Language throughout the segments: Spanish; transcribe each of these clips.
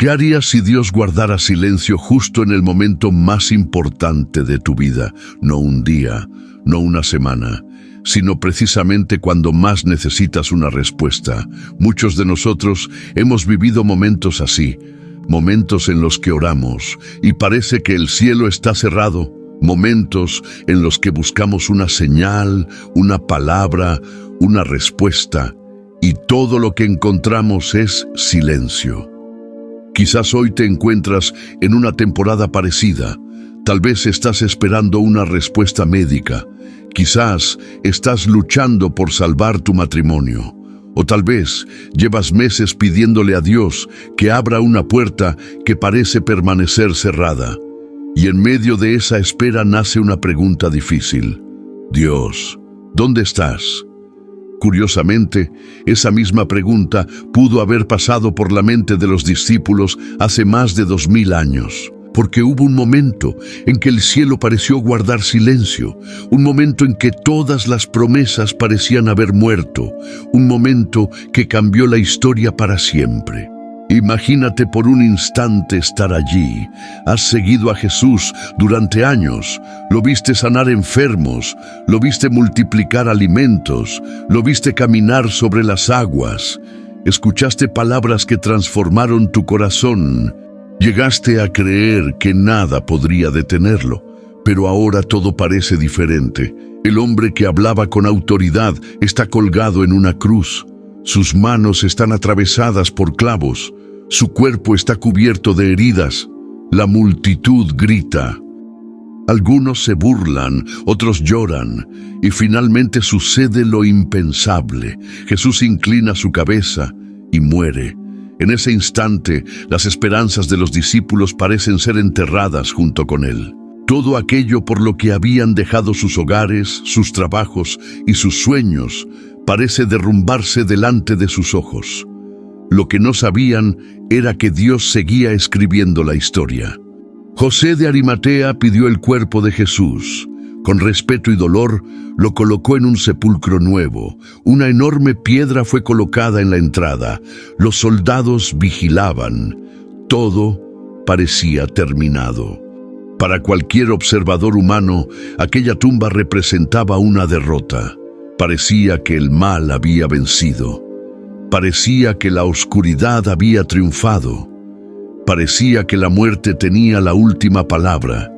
¿Qué harías si Dios guardara silencio justo en el momento más importante de tu vida? No un día, no una semana, sino precisamente cuando más necesitas una respuesta. Muchos de nosotros hemos vivido momentos así, momentos en los que oramos y parece que el cielo está cerrado, momentos en los que buscamos una señal, una palabra, una respuesta, y todo lo que encontramos es silencio. Quizás hoy te encuentras en una temporada parecida. Tal vez estás esperando una respuesta médica. Quizás estás luchando por salvar tu matrimonio. O tal vez llevas meses pidiéndole a Dios que abra una puerta que parece permanecer cerrada. Y en medio de esa espera nace una pregunta difícil. Dios, ¿dónde estás? Curiosamente, esa misma pregunta pudo haber pasado por la mente de los discípulos hace más de 2000 años, porque hubo un momento en que el cielo pareció guardar silencio, un momento en que todas las promesas parecían haber muerto, un momento que cambió la historia para siempre. Imagínate por un instante estar allí. Has seguido a Jesús durante años. Lo viste sanar enfermos, lo viste multiplicar alimentos, lo viste caminar sobre las aguas. Escuchaste palabras que transformaron tu corazón. Llegaste a creer que nada podría detenerlo. Pero ahora todo parece diferente. El hombre que hablaba con autoridad está colgado en una cruz. Sus manos están atravesadas por clavos. Su cuerpo está cubierto de heridas. La multitud grita. Algunos se burlan, otros lloran, y finalmente sucede lo impensable. Jesús inclina su cabeza y muere. En ese instante, las esperanzas de los discípulos parecen ser enterradas junto con él. Todo aquello por lo que habían dejado sus hogares, sus trabajos y sus sueños parece derrumbarse delante de sus ojos. Lo que no sabían era que Dios seguía escribiendo la historia. José de Arimatea pidió el cuerpo de Jesús. Con respeto y dolor, lo colocó en un sepulcro nuevo. Una enorme piedra fue colocada en la entrada. Los soldados vigilaban. Todo parecía terminado. Para cualquier observador humano, aquella tumba representaba una derrota. Parecía que el mal había vencido. Parecía que la oscuridad había triunfado. Parecía que la muerte tenía la última palabra.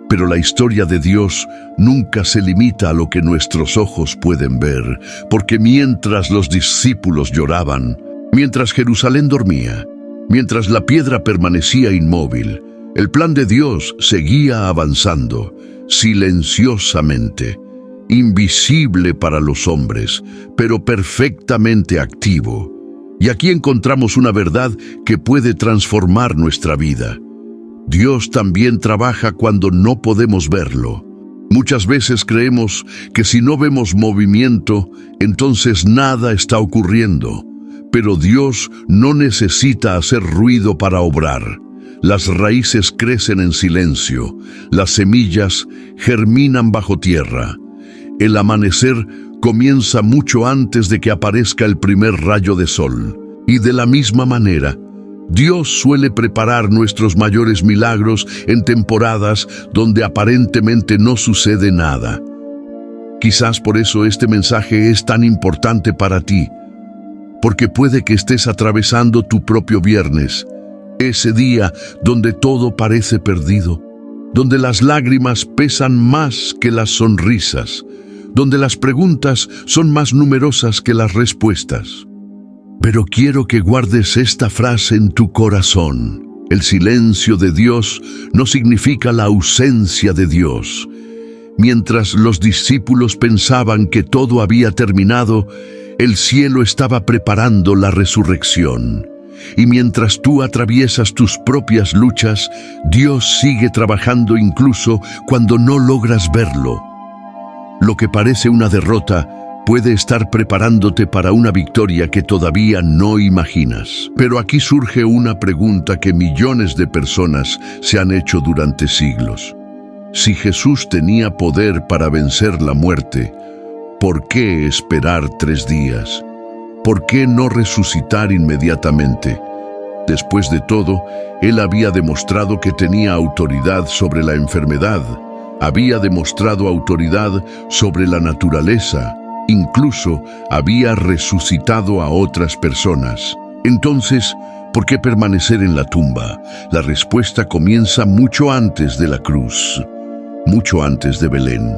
Pero la historia de Dios nunca se limita a lo que nuestros ojos pueden ver, porque mientras los discípulos lloraban, mientras Jerusalén dormía, mientras la piedra permanecía inmóvil, el plan de Dios seguía avanzando, silenciosamente, invisible para los hombres, pero perfectamente activo. Y aquí encontramos una verdad que puede transformar nuestra vida. Dios también trabaja cuando no podemos verlo. Muchas veces creemos que si no vemos movimiento, entonces nada está ocurriendo. Pero Dios no necesita hacer ruido para obrar. Las raíces crecen en silencio, las semillas germinan bajo tierra. El amanecer comienza mucho antes de que aparezca el primer rayo de sol. Y de la misma manera, Dios suele preparar nuestros mayores milagros en temporadas donde aparentemente no sucede nada. Quizás por eso este mensaje es tan importante para ti, porque puede que estés atravesando tu propio viernes, ese día donde todo parece perdido, donde las lágrimas pesan más que las sonrisas, donde las preguntas son más numerosas que las respuestas. Pero quiero que guardes esta frase en tu corazón. El silencio de Dios no significa la ausencia de Dios. Mientras los discípulos pensaban que todo había terminado, el cielo estaba preparando la resurrección. Y mientras tú atraviesas tus propias luchas, Dios sigue trabajando incluso cuando no logras verlo. Lo que parece una derrota puede estar preparándote para una victoria que todavía no imaginas. Pero aquí surge una pregunta que millones de personas se han hecho durante siglos. Si Jesús tenía poder para vencer la muerte, ¿por qué esperar 3 días? ¿Por qué no resucitar inmediatamente? Después de todo, Él había demostrado que tenía autoridad sobre la enfermedad, había demostrado autoridad sobre la naturaleza, incluso había resucitado a otras personas. Entonces, ¿por qué permanecer en la tumba? La respuesta comienza mucho antes de la cruz, mucho antes de Belén,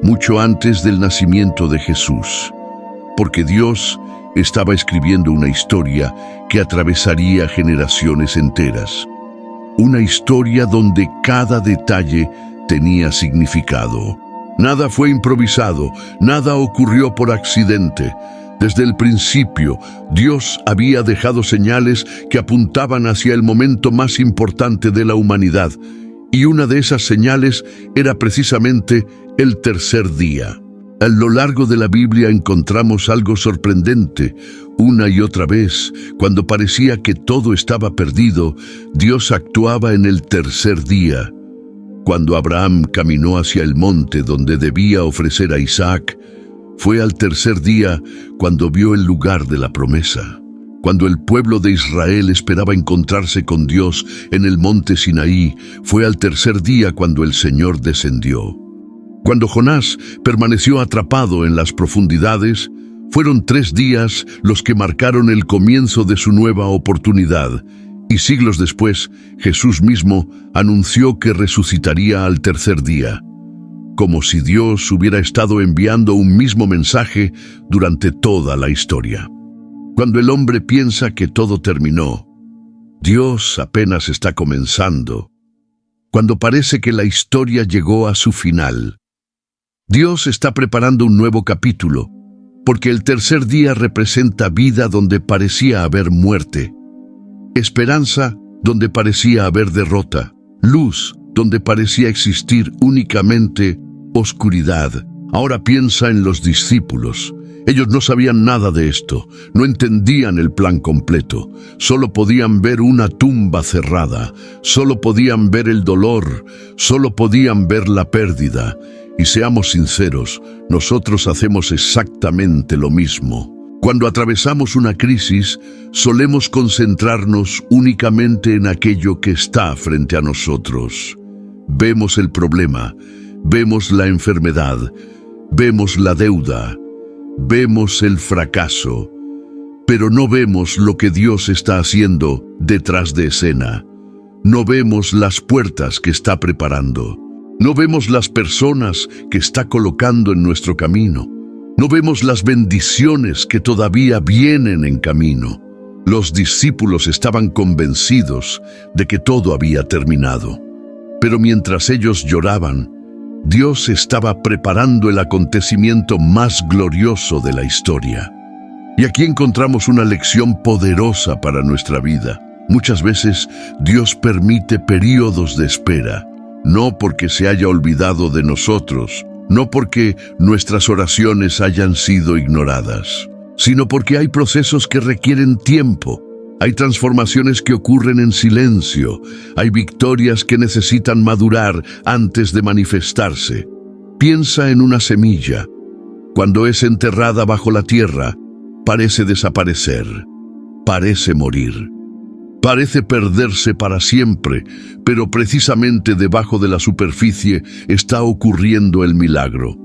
mucho antes del nacimiento de Jesús, porque Dios estaba escribiendo una historia que atravesaría generaciones enteras. Una historia donde cada detalle tenía significado. Nada fue improvisado, nada ocurrió por accidente. Desde el principio, Dios había dejado señales que apuntaban hacia el momento más importante de la humanidad, y una de esas señales era precisamente el tercer día. A lo largo de la Biblia encontramos algo sorprendente. Una y otra vez, cuando parecía que todo estaba perdido, Dios actuaba en el tercer día. Cuando Abraham caminó hacia el monte donde debía ofrecer a Isaac, fue al tercer día cuando vio el lugar de la promesa. Cuando el pueblo de Israel esperaba encontrarse con Dios en el monte Sinaí, fue al tercer día cuando el Señor descendió. Cuando Jonás permaneció atrapado en las profundidades, fueron 3 días los que marcaron el comienzo de su nueva oportunidad, y siglos después, Jesús mismo anunció que resucitaría al tercer día, como si Dios hubiera estado enviando un mismo mensaje durante toda la historia. Cuando el hombre piensa que todo terminó, Dios apenas está comenzando. Cuando parece que la historia llegó a su final, Dios está preparando un nuevo capítulo, porque el tercer día representa vida donde parecía haber muerte, esperanza donde parecía haber derrota, luz donde parecía existir únicamente oscuridad. Ahora piensa en los discípulos. Ellos no sabían nada de esto, no entendían el plan completo, solo podían ver una tumba cerrada, solo podían ver el dolor, solo podían ver la pérdida. Y seamos sinceros, nosotros hacemos exactamente lo mismo. Cuando atravesamos una crisis, solemos concentrarnos únicamente en aquello que está frente a nosotros. Vemos el problema, vemos la enfermedad, vemos la deuda, vemos el fracaso, pero no vemos lo que Dios está haciendo detrás de escena. No vemos las puertas que está preparando. No vemos las personas que está colocando en nuestro camino. No vemos las bendiciones que todavía vienen en camino. Los discípulos estaban convencidos de que todo había terminado. Pero mientras ellos lloraban, Dios estaba preparando el acontecimiento más glorioso de la historia. Y aquí encontramos una lección poderosa para nuestra vida. Muchas veces Dios permite períodos de espera, no porque se haya olvidado de nosotros, no porque nuestras oraciones hayan sido ignoradas, sino porque hay procesos que requieren tiempo. Hay transformaciones que ocurren en silencio, hay victorias que necesitan madurar antes de manifestarse. Piensa en una semilla. Cuando es enterrada bajo la tierra, parece desaparecer, parece morir, parece perderse para siempre, pero precisamente debajo de la superficie está ocurriendo el milagro.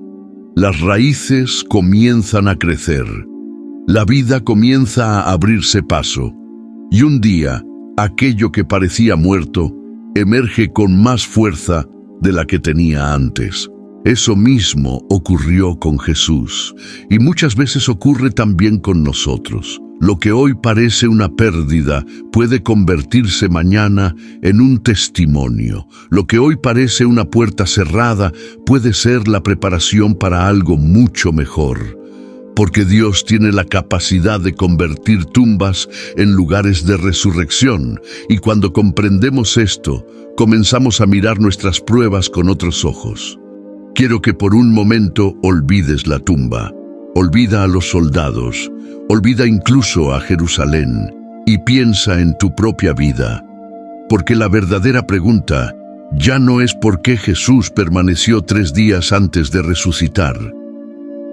Las raíces comienzan a crecer, la vida comienza a abrirse paso. Y un día, aquello que parecía muerto emerge con más fuerza de la que tenía antes. Eso mismo ocurrió con Jesús, y muchas veces ocurre también con nosotros. Lo que hoy parece una pérdida puede convertirse mañana en un testimonio. Lo que hoy parece una puerta cerrada puede ser la preparación para algo mucho mejor. Porque Dios tiene la capacidad de convertir tumbas en lugares de resurrección, y cuando comprendemos esto, comenzamos a mirar nuestras pruebas con otros ojos. Quiero que por un momento olvides la tumba, olvida a los soldados, olvida incluso a Jerusalén, y piensa en tu propia vida. Porque la verdadera pregunta ya no es por qué Jesús permaneció 3 días antes de resucitar.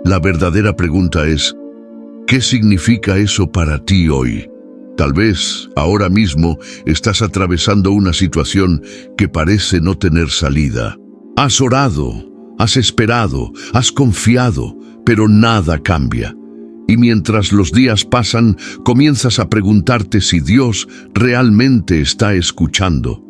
La verdadera pregunta es, ¿qué significa eso para ti hoy? Tal vez ahora mismo estás atravesando una situación que parece no tener salida. Has orado, has esperado, has confiado, pero nada cambia. Y mientras los días pasan, comienzas a preguntarte si Dios realmente está escuchando.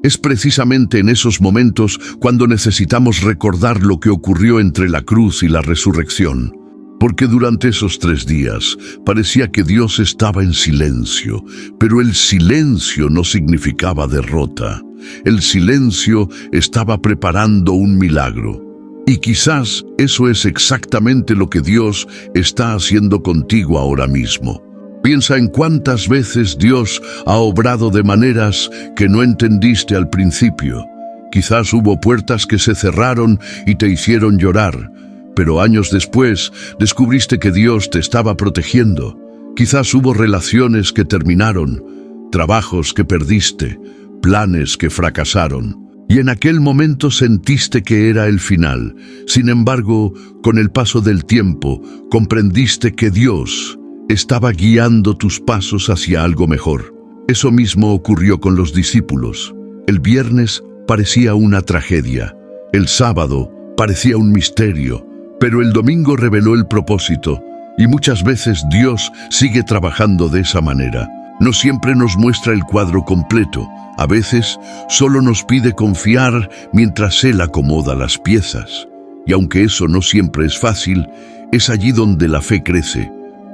Es precisamente en esos momentos cuando necesitamos recordar lo que ocurrió entre la cruz y la resurrección. Porque durante esos 3 días parecía que Dios estaba en silencio, pero el silencio no significaba derrota. El silencio estaba preparando un milagro. Y quizás eso es exactamente lo que Dios está haciendo contigo ahora mismo. Piensa en cuántas veces Dios ha obrado de maneras que no entendiste al principio. Quizás hubo puertas que se cerraron y te hicieron llorar, pero años después descubriste que Dios te estaba protegiendo. Quizás hubo relaciones que terminaron, trabajos que perdiste, planes que fracasaron. Y en aquel momento sentiste que era el final. Sin embargo, con el paso del tiempo, comprendiste que Dios estaba guiando tus pasos hacia algo mejor. Eso mismo ocurrió con los discípulos. El viernes parecía una tragedia. El sábado parecía un misterio. Pero el domingo reveló el propósito. Y muchas veces Dios sigue trabajando de esa manera. No siempre nos muestra el cuadro completo. A veces solo nos pide confiar mientras Él acomoda las piezas. Y aunque eso no siempre es fácil, es allí donde la fe crece.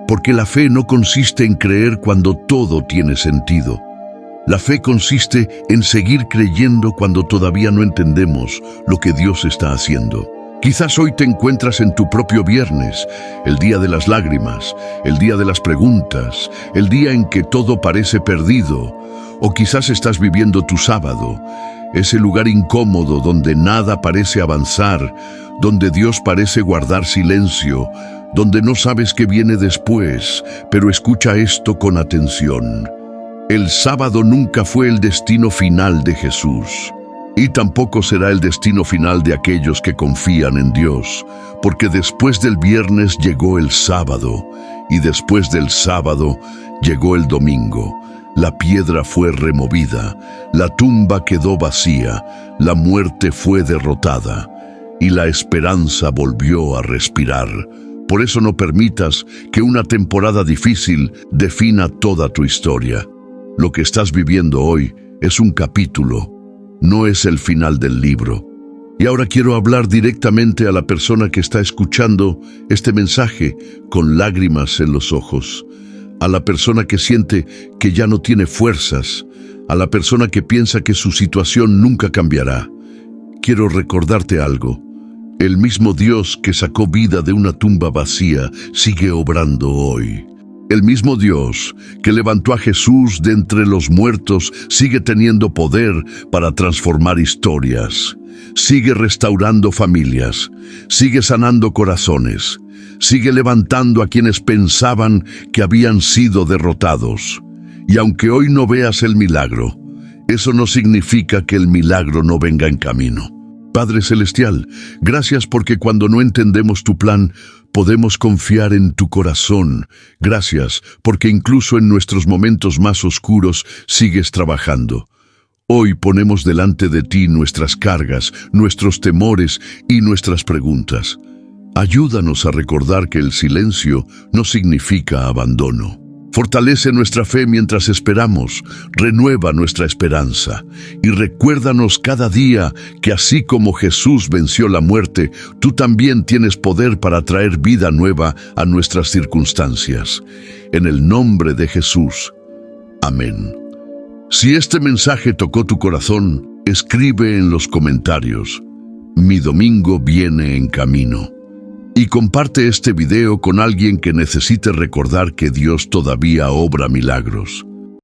Porque la fe no consiste en creer cuando todo tiene sentido. La fe consiste en seguir creyendo cuando todavía no entendemos lo que Dios está haciendo. Quizás hoy te encuentras en tu propio viernes, el día de las lágrimas, el día de las preguntas, el día en que todo parece perdido. O quizás estás viviendo tu sábado, ese lugar incómodo donde nada parece avanzar, donde Dios parece guardar silencio, donde no sabes qué viene después, pero escucha esto con atención. El sábado nunca fue el destino final de Jesús, y tampoco será el destino final de aquellos que confían en Dios, porque después del viernes llegó el sábado, y después del sábado llegó el domingo. La piedra fue removida, la tumba quedó vacía, la muerte fue derrotada y la esperanza volvió a respirar. Por eso no permitas que una temporada difícil defina toda tu historia. Lo que estás viviendo hoy es un capítulo, no es el final del libro. Y ahora quiero hablar directamente a la persona que está escuchando este mensaje con lágrimas en los ojos. A la persona que siente que ya no tiene fuerzas, a la persona que piensa que su situación nunca cambiará. Quiero recordarte algo. El mismo Dios que sacó vida de una tumba vacía sigue obrando hoy. El mismo Dios que levantó a Jesús de entre los muertos sigue teniendo poder para transformar historias. Sigue restaurando familias, sigue sanando corazones. Sigue levantando a quienes pensaban que habían sido derrotados. Y aunque hoy no veas el milagro, eso no significa que el milagro no venga en camino. Padre Celestial, gracias porque cuando no entendemos tu plan, podemos confiar en tu corazón. Gracias porque incluso en nuestros momentos más oscuros sigues trabajando. Hoy ponemos delante de ti nuestras cargas, nuestros temores y nuestras preguntas. Ayúdanos a recordar que el silencio no significa abandono. Fortalece nuestra fe mientras esperamos, renueva nuestra esperanza y recuérdanos cada día que así como Jesús venció la muerte, tú también tienes poder para traer vida nueva a nuestras circunstancias. En el nombre de Jesús. Amén. Si este mensaje tocó tu corazón, escribe en los comentarios: mi domingo viene en camino. Y comparte este video con alguien que necesite recordar que Dios todavía obra milagros.